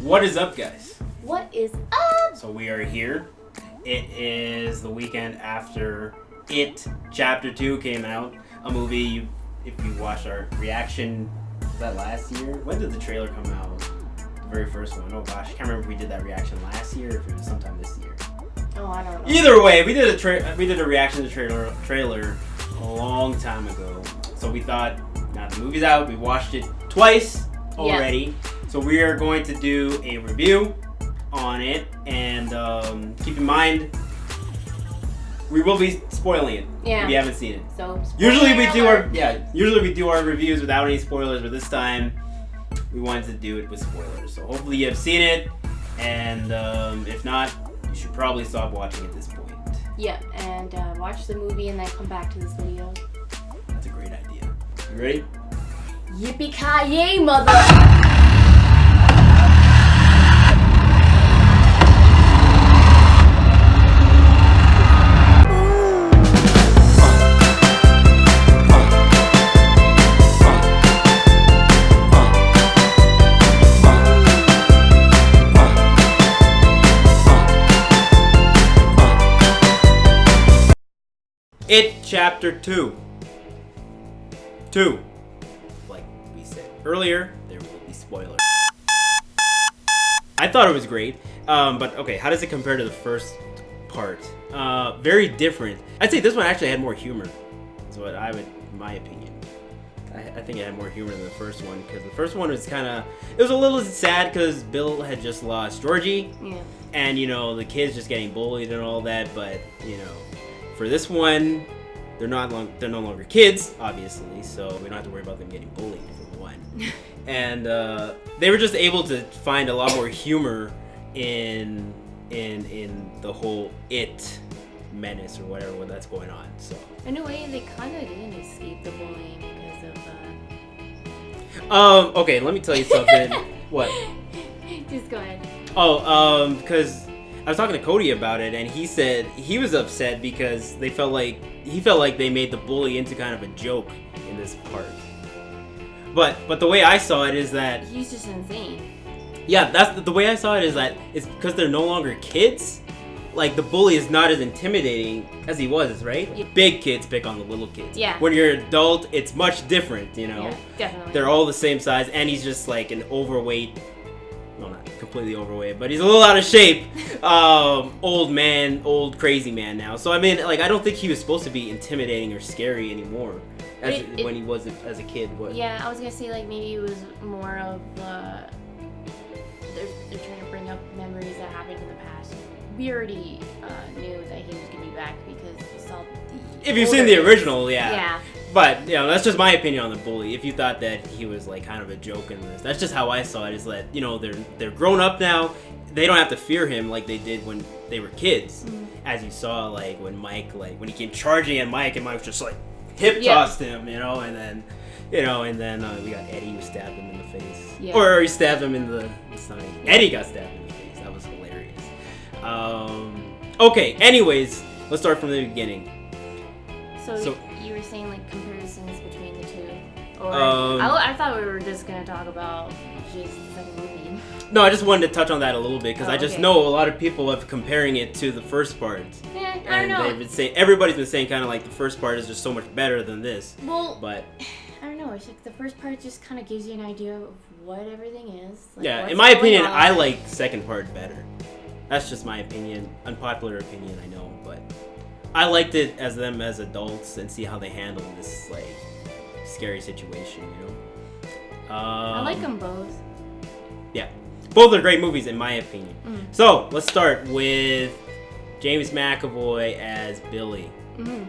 What is up, guys? What is up? So we are here. It is the weekend after It Chapter 2 came out. A movie, if you watched our reaction, was that last year? When did the trailer come out? The very first one. Oh gosh, I can't remember if we did that reaction last year or if it was sometime this year. Oh, I don't know. Either way, we did a reaction to the trailer a long time ago. So we thought, now the movie's out, we watched it twice already. Yeah. So we are going to do a review on it, and keep in mind, we will be spoiling it if you haven't seen it. So usually we do our reviews without any spoilers, but this time we wanted to do it with spoilers. So hopefully you have seen it, and if not, you should probably stop watching at this point. Yeah, and watch the movie and then come back to this video. That's a great idea. You ready? Yippee-ki-yay, mother! It Chapter 2. Like we said earlier, there will be spoilers. I thought it was great, but okay, how does it compare to the first part? Very different. I'd say this one actually had more humor. Is what I would, in my opinion. I think it had more humor than the first one, because the first one was it was a little sad because Bill had just lost Georgie. Yeah. And, the kids just getting bullied and all that, but, for this one, they're no longer kids, obviously, so we don't have to worry about them getting bullied, for one. And they were just able to find a lot more humor in the whole It menace or whatever that's going on. So in a way, they kind of didn't escape the bullying because of okay, let me tell you something. What? Just go ahead. Because I was talking to Cody about it, and he said he was upset because he felt like they made the bully into kind of a joke in this part. But the way I saw it is that he's just insane. Yeah, that's the way I saw it, is that it's because they're no longer kids. Like, the bully is not as intimidating as he was, right? Yeah. Big kids pick on the little kids. Yeah. When you're an adult, it's much different, Yeah, definitely. They're all the same size, and he's just like an overweight. Well, not completely overweight, but he's a little out of shape. Old crazy man now. So I mean, like, I don't think he was supposed to be intimidating or scary anymore when he was as a kid. Yeah, I was gonna say, like, maybe it was more of they're trying to bring up memories that happened in the past. We already knew that he was gonna be back because we saw the. If you've seen the original, yeah. Yeah. But that's just my opinion on the bully. If you thought that he was like kind of a joke in this, that's just how I saw it. Is that they're grown up now. They don't have to fear him like they did when they were kids. Mm-hmm. As you saw, like when Mike, when he came charging at Mike, and Mike was just like hip tossed him, and then we got Eddie who stabbed him in the face, or he stabbed him in the stomach. Eddie got stabbed in the face. That was hilarious. Okay. Anyways, let's start from the beginning. So you were saying, like, comparisons between the two? Or I thought we were just going to talk about just the second movie. No, I just wanted to touch on that a little bit because I just know a lot of people have comparing it to the first part. Yeah, I don't know. Everybody's been saying kind of like the first part is just so much better than this. Well, but I don't know. It's like the first part just kind of gives you an idea of what everything is. Like, yeah, in my opinion, I like the second part better. That's just my opinion. Unpopular opinion, I know, but I liked it as them as adults and see how they handle this like scary situation. I like them both. Yeah, both are great movies in my opinion. Mm. So let's start with James McAvoy as Billy. Mm.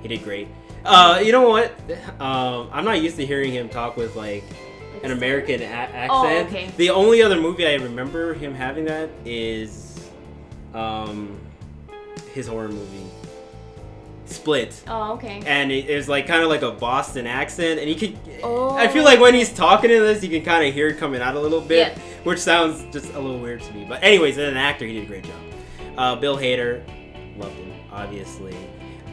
He did great. You know what? I'm not used to hearing him talk with like an American accent. Oh, okay. The only other movie I remember him having that is his horror movie Split. Oh, okay. And it was like kind of like a Boston accent, and he could. I feel like when he's talking in this, you can kind of hear it coming out a little bit, which sounds just a little weird to me. But anyways, as an actor, he did a great job. Bill Hader, loved him, obviously.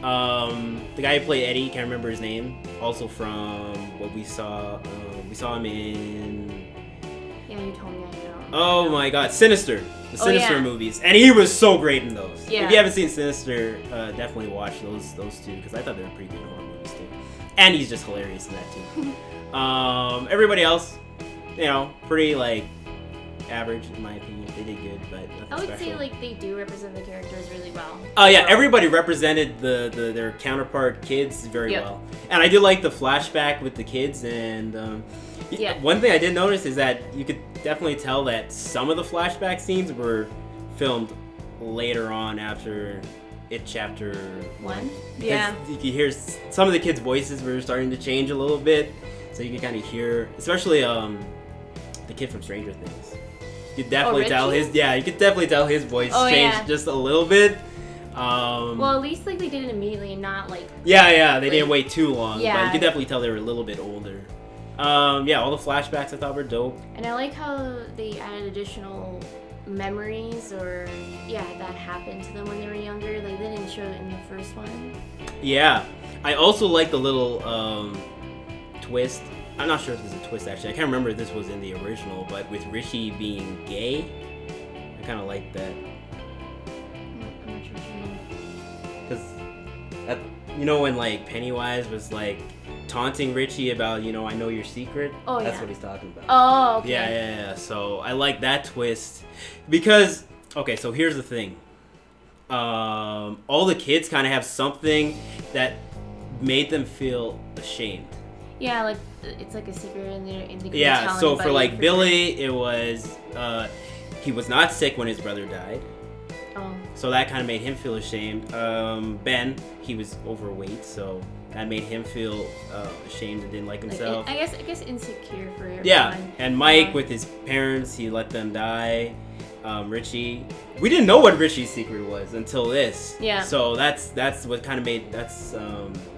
The guy who played Eddie, can't remember his name. Also from what we saw him in. Yeah, you told me. I don't Oh my God, Sinister. The Sinister movies, and he was so great in those. Yeah. If you haven't seen Sinister, definitely watch those two because I thought they were pretty good horror movies too. And he's just hilarious in that too. Everybody else, pretty like average in my opinion. They did good, but nothing I would special. say like they do represent the characters really well. Oh yeah, everybody represented their counterpart kids very well, and I do like the flashback with the kids. And one thing I did notice is that you could definitely tell that some of the flashback scenes were filmed later on after It Chapter 1. Yeah. You could hear some of the kids' voices were starting to change a little bit, so you can kind of hear, especially the kid from Stranger Things. You could definitely tell his voice changed just a little bit. Well, at least like they did it immediately and not like. Yeah, they didn't wait too long. Yeah. But you could definitely tell they were a little bit older. All the flashbacks I thought were dope. And I like how they added additional memories that happened to them when they were younger. Like they didn't show it in the first one. Yeah, I also like the little twist. I'm not sure if there's a twist actually. I can't remember if this was in the original, but with Richie being gay, I kind of like that. I'm not sure what you mean. Because when like Pennywise was like taunting Richie about, I know your secret. Oh, yeah. That's what he's talking about. Oh, okay. Yeah. So I like that twist because, okay, so here's the thing. All the kids kind of have something that made them feel ashamed. Yeah, like it's like a secret in there. Yeah. So for like Billy, it was he was not sick when his brother died. Oh. So that kind of made him feel ashamed. Ben, he was overweight, so that made him feel ashamed and didn't like himself. I guess insecure for everyone. Yeah, and Mike with his parents, he let them die. Richie, we didn't know what Richie's secret was until this. Yeah. So that's what kind of made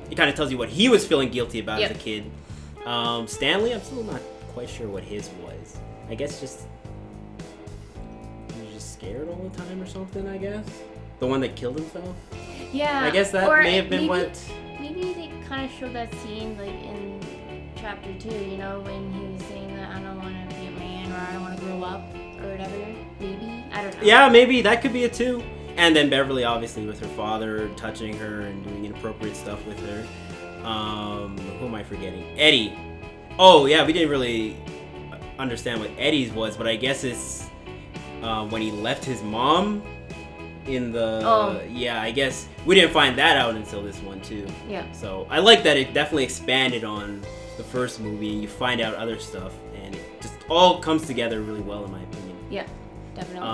it kind of tells you what he was feeling guilty about as a kid. Stanley, I'm still not quite sure what his was. I guess he was just scared all the time or something. I guess the one that killed himself. Yeah. I guess that may have been what. Maybe they kind of showed that scene like in chapter 2, when he was saying that I don't want to be a man or I don't want to grow up or whatever. Maybe, I don't know. Yeah, maybe that could be it too. And then Beverly, obviously, with her father touching her and doing inappropriate stuff with her. Who am I forgetting? Eddie. Oh yeah, we didn't really understand what Eddie's was, but I guess it's when he left his mom in the I guess we didn't find that out until this one too. Yeah. So I like that it definitely expanded on the first movie and you find out other stuff and it just all comes together really well in my opinion. Yeah, definitely.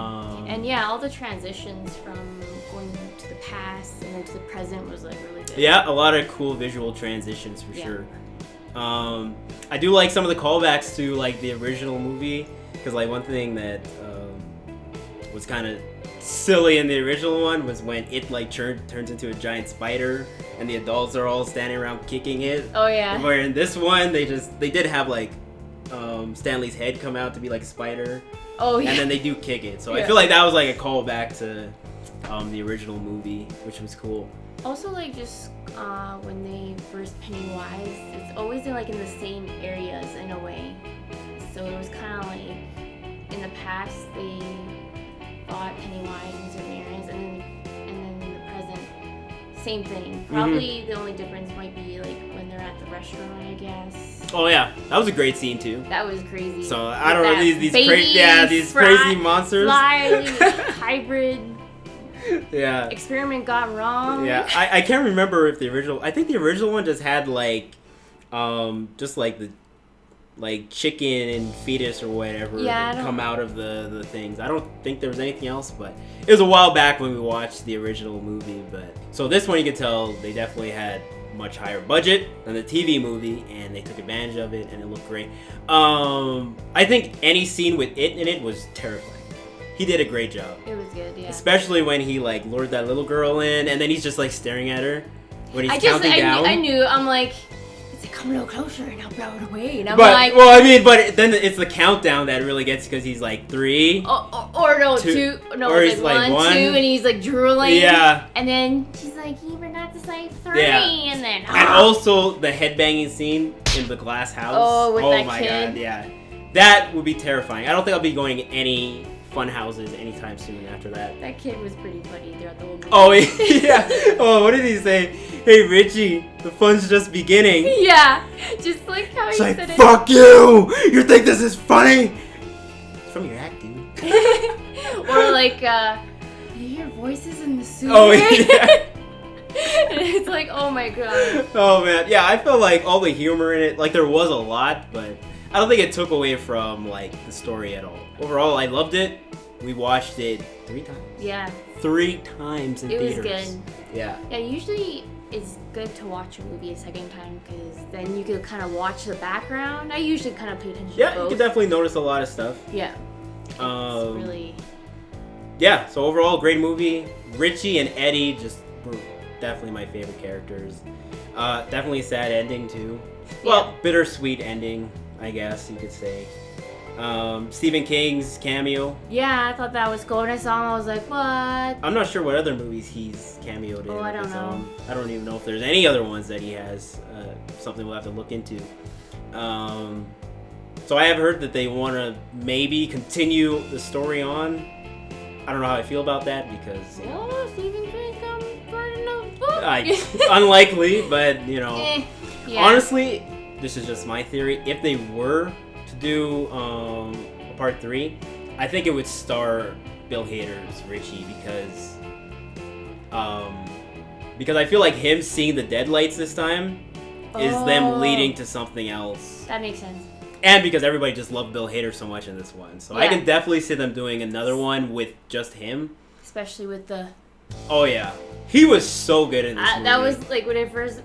And all the transitions from going to the past and then to the present was like really good. Yeah, a lot of cool visual transitions for sure. I do like some of the callbacks to like the original movie because like one thing that was kind of silly in the original one was when it like turns into a giant spider and the adults are all standing around kicking it. Oh yeah. Where in this one they did have like Stanley's head come out to be like a spider. Oh yeah. And then they do kick it. So I feel like that was like a callback to the original movie, which was cool. Also, like just when they first Pennywise, it's always in the same areas in a way. So it was kind of like in the past they fought Pennywise in certain areas, and then in the present, same thing. Probably the only difference might be like when they're at the restaurant, I guess. Oh yeah, that was a great scene too. That was crazy. So I don't know these crazy monsters, hybrid. Yeah. Experiment gone wrong. Yeah, I can't remember if the original. I think the original one just had just like the chicken and fetus or whatever come out of the things. I don't think there was anything else, but it was a while back when we watched the original movie. But so this one you can tell they definitely had much higher budget than the TV movie, and they took advantage of it, and it looked great. I think any scene with it in it was terrifying. He did a great job. It was good, yeah. Especially when he lured that little girl in, and then he's just staring at her when he's counting down. I knew. I'm like, it's like, come a little closer, and I'll blow it away. And I'm but then it's the countdown that really gets because he's 3. Or no, 2. No, or it's he's 1, 2, and he's drooling. Yeah. And then she's like, you were not to say 3, and then. And also the headbanging scene in the glass house. Oh, with that my kid. god, yeah. That would be terrifying. I don't think I'll be going to any fun houses anytime soon after that. That kid was pretty funny throughout the whole movie. Oh, yeah. Oh, what did he say? Hey, Richie, the fun's just beginning. Yeah, just like how he It's said like, it. fuck you! You think this is funny? It's from your act, dude. Or like, you hear voices in the sewer. Oh, yeah. And it's like, oh my god. Oh, man. Yeah, I felt like all the humor in it, like, there was a lot, but I don't think it took away from, like, the story at all. Overall, I loved it. We watched it 3 times. Yeah. 3 times in theaters. It was good. Yeah. Yeah, usually it's good to watch a movie a second time because then you could kind of watch the background. I usually kind of pay attention to Yeah, both. you can definitely notice a lot of stuff. Yeah. It's really... Yeah, so overall, great movie. Richie and Eddie just were definitely my favorite characters. Definitely a sad ending, too. Well, bittersweet ending, I guess you could say. Stephen King's cameo. Yeah, I thought that was cool. When I saw him, I was like, what? I'm not sure what other movies he's cameoed in. Oh, I don't know. I don't even know if there's any other ones that he has. Something we'll have to look into. So I have heard that they want to maybe continue the story on. I don't know how I feel about that because... Oh, Stephen King comes burning those books. Unlikely, but, you know. Yeah. Honestly, this is just my theory. If they were to do a part 3, I think it would star Bill Hader's Richie because I feel like him seeing the deadlights this time is them leading to something else. That makes sense. And because everybody just loved Bill Hader so much in this one. So I can definitely see them doing another one with just him. Especially with the... Oh, yeah. He was so good in this movie. That was like when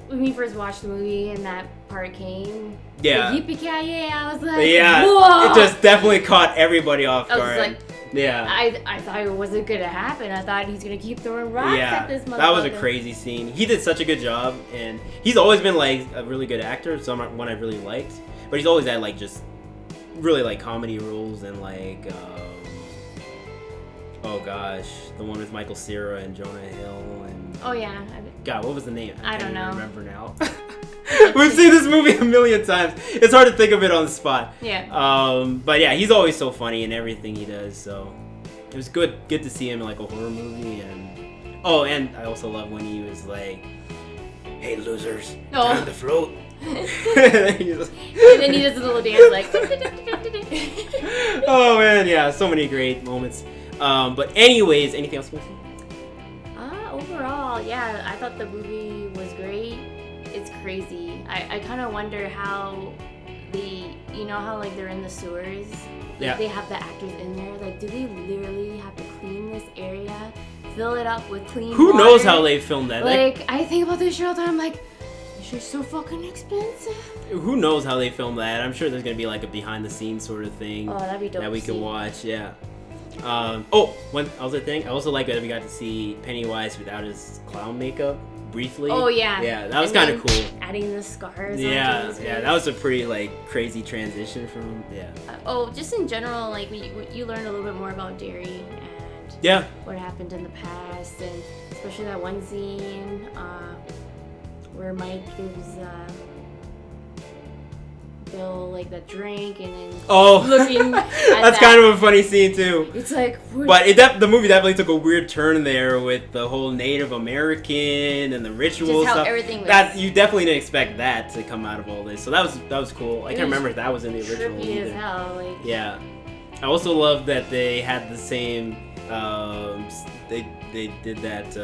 we first watched the movie and that part came. Yeah. Like, yippee-ki-yay, I was like, yeah. whoa! It just definitely caught everybody off guard. I was like, yeah. I thought it wasn't gonna happen. I thought he's gonna keep throwing rocks at this motherfucker. That was a crazy scene. He did such a good job, and he's always been like a really good actor, someone I really liked. But he's always had like just really like comedy roles and like oh gosh, the one with Michael Cera and Jonah Hill and oh yeah. God, what was the name? I don't know. Remember now. We've seen this movie a million times. It's hard to think of it on the spot. Yeah. But yeah, he's always so funny in everything he does. So it was good to see him in like a horror movie. And I also love when he was like, "Hey losers, time to float." And then he does a little dance like. Oh man, yeah, so many great moments. But anyways, anything else? Overall, yeah, I thought the movie was great. It's crazy. I kind of wonder how how like they're in the sewers. Yeah. They have the actors in there. Like, do they literally have to clean this area, fill it up with clean water? Who knows how they filmed that? Like, I think about this show all the time. I'm like, this shit's so fucking expensive. Who knows how they filmed that? I'm sure there's gonna be like a behind the scenes sort of thing. Oh, that'd be dope that we to could see. watch. Yeah. One other thing, I also like that we got to see Pennywise without his clown makeup briefly. Oh yeah. Yeah, that was kind of cool. Adding the scars. Yeah, onto his yeah, face. that was a pretty like crazy transition from him. Yeah. Just in general, like you learned a little bit more about Derry and Yeah. what happened in the past, and especially that one scene where Mike gives Bill like the drink and then looking at that's kind of a funny scene too. It's like, but the movie definitely took a weird turn there with the whole Native American and the ritual just how stuff. everything was. That you definitely didn't expect that to come out of all this. So that was cool. I can't remember if that was in the original trippy either. as hell. Like, yeah, I also love that they had the same. They did that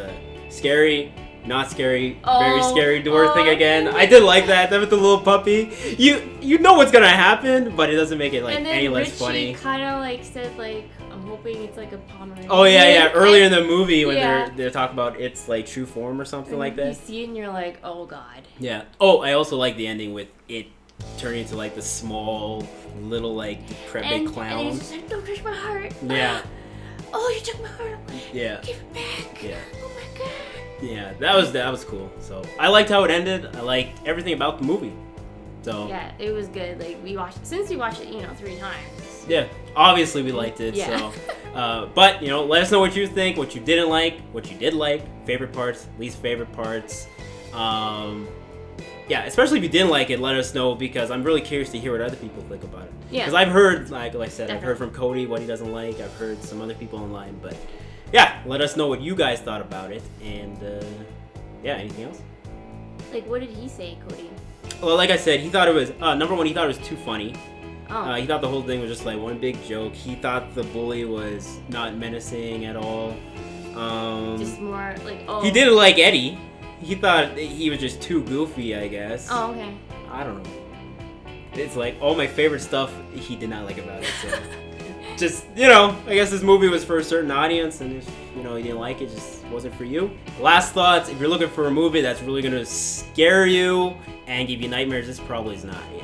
scary. Not scary, very scary door thing again. I did like that. That with the little puppy. You know what's gonna happen, but it doesn't make it like any less funny. And then Richie kind of like said like, I'm hoping it's like a Pomeranian. Oh yeah. Earlier in the movie when Yeah. they're talking about its like true form or something like that. You see it and you're like, oh god. Yeah. Oh, I also like the ending with it turning into like the small little like decrepit clown. And he's just like, don't touch my heart. Yeah. Oh, you took my heart away. Yeah. Give it back. Yeah. Oh my god. Yeah, that was cool. So I liked how it ended. I liked everything about the movie. So yeah, it was good. Like we watched it 3 times. Yeah, obviously we liked it. Yeah. So, but let us know what you think, what you didn't like, what you did like, favorite parts, least favorite parts. yeah, especially if you didn't like it, let us know, because I'm really curious to hear what other people think about it. Yeah. Because I've heard, like I said, Definitely. I've heard from Cody what he doesn't like. I've heard some other people online, but yeah, let us know what you guys thought about it. And yeah, anything else? Like, what did he say, Cody? Well, like I said, he thought it was number one. He thought it was too funny. Oh. He thought the whole thing was just like one big joke. He thought the bully was not menacing at all. Just more like, oh. He didn't like Eddie. He thought he was just too goofy, I guess. Oh, okay. I don't know. It's like all my favorite stuff he did not like about it. So just, I guess this movie was for a certain audience, and if, you didn't like it, just wasn't for you. Last thoughts, if you're looking for a movie that's really going to scare you and give you nightmares, this probably is not it.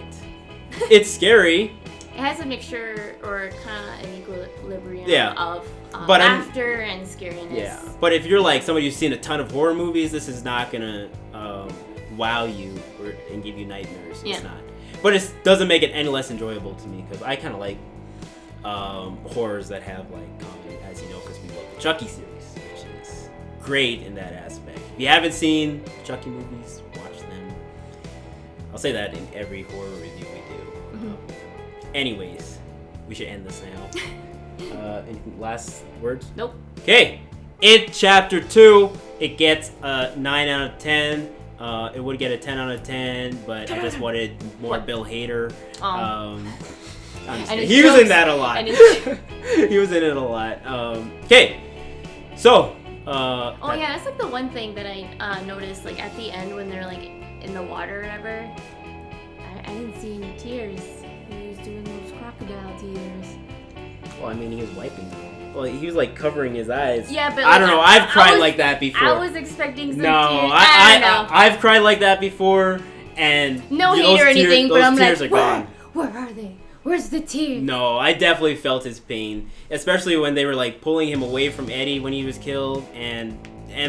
It's scary. It has a mixture or kind of an equilibrium of but laughter and scariness. Yeah, but if you're like somebody who's seen a ton of horror movies, this is not gonna wow you and give you nightmares. It's not. But it doesn't make it any less enjoyable to me, because I kind of like horrors that have like comedy, as you know, because we love the Chucky series, which is great in that aspect. If you haven't seen Chucky movies, watch them. I'll say that in every horror review we do. Mm-hmm. Anyways, we should end this now. Any last words? Nope. Okay. It Chapter 2. It gets a 9 out of 10. It would get a 10 out of 10, but I just wanted more Bill Hader. He was in that a lot. He was in it a lot. Okay. So. That's like the one thing that I noticed, like at the end when they're like in the water or whatever. I didn't see any tears. He was doing those crocodile tears. Well, I mean, he was wiping them. Well, he was like covering his eyes. Yeah, but I don't know. I've cried like that before. I was expecting some tears. I don't know. I've cried like that before, and no hate or anything, but I'm like, gone. Where are they? Where's the tears? No, I definitely felt his pain, especially when they were like pulling him away from Eddie when he was killed, and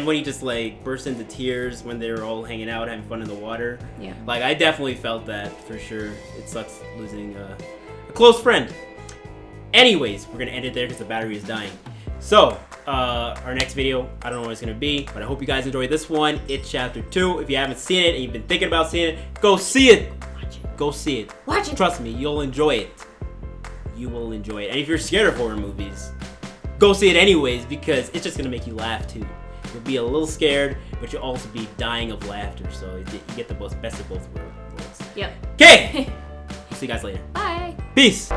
when he just like burst into tears when they were all hanging out having fun in the water. Yeah. Like, I definitely felt that for sure. It sucks losing a close friend. Anyways, we're gonna end it there because the battery is dying. So, our next video, I don't know what it's gonna be, but I hope you guys enjoyed this one. It's Chapter 2. If you haven't seen it and you've been thinking about seeing it, go see it. Watch it. Go see it. Watch it. Trust me, you'll enjoy it. You will enjoy it. And if you're scared of horror movies, go see it anyways, because it's just gonna make you laugh too. You'll be a little scared, but you'll also be dying of laughter. So you get the best of both worlds. Yep. Okay. See you guys later. Bye. Peace.